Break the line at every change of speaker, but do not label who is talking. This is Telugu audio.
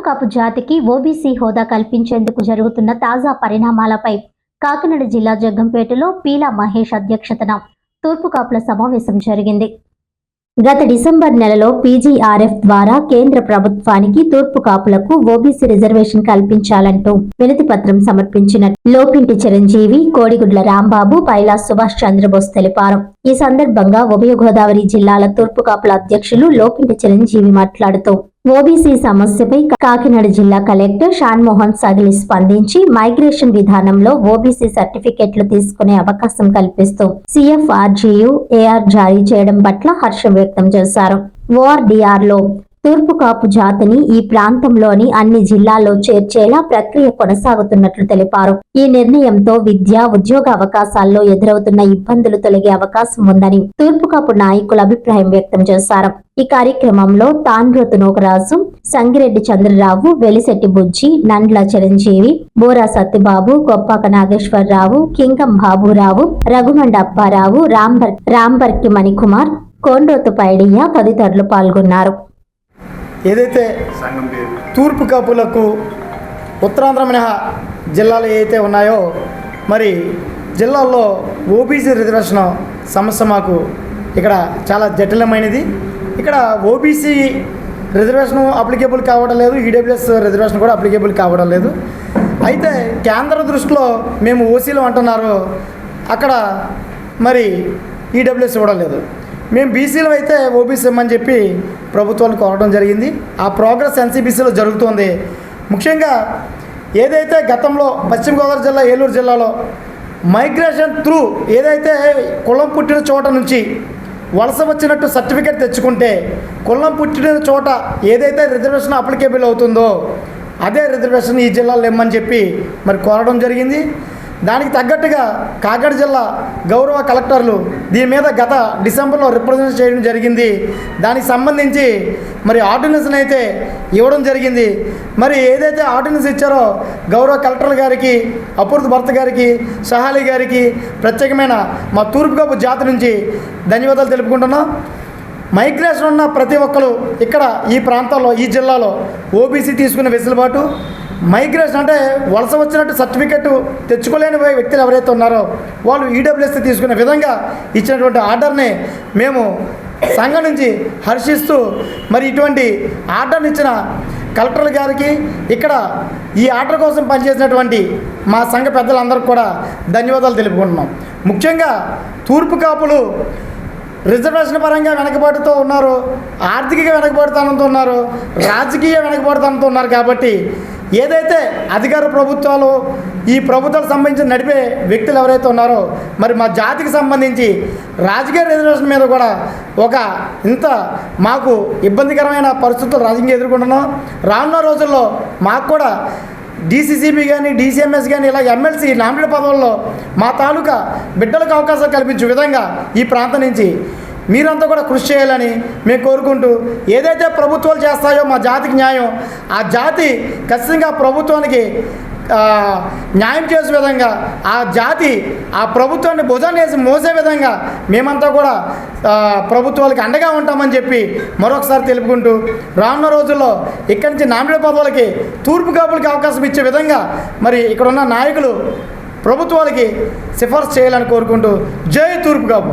కాపు జాతికి ఓబీసీ హోదా కల్పించేందుకు జరుగుతున్న తాజా పరిణామాలపై కాకినాడ జిల్లా జగ్గంపేటలో పీలా మహేష్ అధ్యక్షతన తూర్పు కాపుల సమావేశం జరిగింది. గత డిసెంబర్ నెలలో పీజీఆర్ఎఫ్ ద్వారా కేంద్ర ప్రభుత్వానికి తూర్పు కాపులకు ఓబీసీ రిజర్వేషన్ కల్పించాలంటూ వినతి పత్రం సమర్పించినట్టు లోపింటి చిరంజీవి, కోడిగుడ్ల రాంబాబు, పైలా సుభాష్ చంద్రబోస్ తెలిపారు. ఈ సందర్భంగా ఉభయ గోదావరి జిల్లాల తూర్పు కాపుల అధ్యక్షులు లోపింటి చిరంజీవి మాట్లాడుతూ ఓబీసీ సమస్యపై కాకినాడ జిల్లా కలెక్టర్ షాన్మోహన్ సగిలి స్పందించి మైగ్రేషన్ విధానంలో ఓబీసీ సర్టిఫికెట్లు తీసుకునే అవకాశం కల్పిస్తూ CFRGU AR జారీ చేయడం పట్ల హర్షం వ్యక్తం చేశారు. ORDR లో తూర్పు కాపు జాతిని ఈ ప్రాంతంలోని అన్ని జిల్లాల్లో చేర్చేలా ప్రక్రియ కొనసాగుతున్నట్లు తెలిపారు. ఈ నిర్ణయంతో విద్య, ఉద్యోగ అవకాశాల్లో ఎదురవుతున్న ఇబ్బందులు తొలగే అవకాశం ఉందని తూర్పు కాపు నాయకులు అభిప్రాయం వ్యక్తం చేశారు. ఈ కార్యక్రమంలో తాండ్రోతు నోకరాజు, సంగిరెడ్డి చంద్రరావు, వెలిశెట్టి బుజ్జి, నండ్ల చిరంజీవి, బోరా సత్యబాబు, కొప్పాక నాగేశ్వరరావు, కింగం బాబురావు, రఘుమండ అప్పారావు, రాంబర్కి మణికుమార్, కొండ్రోతు పైడియ్య తదితరులు పాల్గొన్నారు.
ఏదైతే తూర్పు కాపులకు ఉత్తరాంధ్ర మినహా జిల్లాలు ఏవైతే ఉన్నాయో మరి జిల్లాల్లో ఓబీసీ రిజర్వేషన్ సమస్య మాకు ఇక్కడ చాలా జటిలమైనది. ఇక్కడ ఓబీసీ రిజర్వేషన్ అప్లికేబుల్ కావడం లేదు, ఈడబ్ల్యూఎస్ రిజర్వేషన్ కూడా అప్లికేబుల్ కావడం లేదు. అయితే కేంద్ర దృష్టిలో మేము ఓసీలో అంటున్నారు, అక్కడ మరి ఈడబ్ల్యూఎస్ ఇవ్వడం లేదు. మేము బీసీలో అయితే ఓబీసీ ఇమ్మని చెప్పి ప్రభుత్వాన్ని కోరడం జరిగింది. ఆ ప్రోగ్రెస్ NCBCలో జరుగుతుంది. ముఖ్యంగా ఏదైతే గతంలో పశ్చిమ గోదావరి జిల్లా, ఏలూరు జిల్లాలో మైగ్రేషన్ త్రూ ఏదైతే కులం పుట్టిన చోట నుంచి వలస వచ్చినట్టు సర్టిఫికేట్ తెచ్చుకుంటే కులం పుట్టిన చోట ఏదైతే రిజర్వేషన్ అప్లికేబుల్ అవుతుందో అదే రిజర్వేషన్ ఈ జిల్లాలో ఇమ్మని చెప్పి మరి కోరడం జరిగింది. దానికి తగ్గట్టుగా కాకినాడ జిల్లా గౌరవ కలెక్టర్లు దీని మీద గత డిసెంబర్లో రిప్రజెంట్ చేయడం జరిగింది. దానికి సంబంధించి మరి ఆర్డినెన్స్ని అయితే ఇవ్వడం జరిగింది. మరి ఏదైతే ఆర్డినెన్స్ ఇచ్చారో గౌరవ కలెక్టర్ గారికి, అపూర్వ భర్త గారికి, సహాలి గారికి ప్రత్యేకమైన మా తూర్పుకాపు జాతి నుంచి ధన్యవాదాలు తెలుపుకుంటున్నాం. మైగ్రేషన్ ఉన్న ప్రతి ఒక్కరు ఇక్కడ ఈ ప్రాంతాల్లో, ఈ జిల్లాలో ఓబీసీ తీసుకునే వెసులుబాటు, మైగ్రేషన్ అంటే వలస వచ్చినట్టు సర్టిఫికెట్ తెచ్చుకోలేని వ్యక్తులు ఎవరైతే ఉన్నారో వాళ్ళు ఈడబ్ల్యూఎస్ తీసుకునే విధంగా ఇచ్చినటువంటి ఆర్డర్ని మేము సంఘం నుంచి హర్షిస్తూ మరి ఇటువంటి ఆర్డర్ని ఇచ్చిన కలెక్టర్ గారికి, ఇక్కడ ఈ ఆర్డర్ కోసం పనిచేసినటువంటి మా సంఘ పెద్దలందరికీ కూడా ధన్యవాదాలు తెలుపుకుంటున్నాం. ముఖ్యంగా తూర్పు కాపులు రిజర్వేషన్ పరంగా వెనకబాటుతో ఉన్నారు, ఆర్థికంగా వెనకబాటుతనంతో ఉన్నారు, రాజకీయ వెనకబాటుతనంతో ఉన్నారు. కాబట్టి ఏదైతే అధికార ప్రభుత్వాలు, ఈ ప్రభుత్వాలకు సంబంధించి నడిపే వ్యక్తులు ఎవరైతే ఉన్నారో మరి మా జాతికి సంబంధించి రాజకీయ రిజర్వేషన్ మీద కూడా ఒక ఇంత మాకు ఇబ్బందికరమైన పరిస్థితులు రాజకీయ ఎదుర్కొంటున్నాం. రానున్న రోజుల్లో మాకు కూడా DCCB కానీ, DCMS కానీ ఇలా MLC నామినేట్ పదవుల్లో మా తాలూకా బిడ్డలకు అవకాశం కల్పించే విధంగా ఈ ప్రాంతం నుంచి మీరంతా కూడా కృషి చేయాలని మేము కోరుకుంటూ, ఏదైతే ప్రభుత్వాలు చేస్తాయో మా జాతికి న్యాయం, ఆ జాతి ఖచ్చితంగా ప్రభుత్వానికి న్యాయం చేసే విధంగా, ఆ జాతి ఆ ప్రభుత్వాన్ని భుజాన్ని వేసి మోసే విధంగా మేమంతా కూడా ప్రభుత్వాలకి అండగా ఉంటామని చెప్పి మరొకసారి తెలుపుకుంటూ, రానున్న రోజుల్లో ఇక్కడి నుంచి నామినేట్ పదవులకి తూర్పు కాపులకి అవకాశం ఇచ్చే విధంగా మరి ఇక్కడ ఉన్న నాయకులు ప్రభుత్వాలకి సిఫార్సు చేయాలని కోరుకుంటూ, జై తూర్పు కాపు.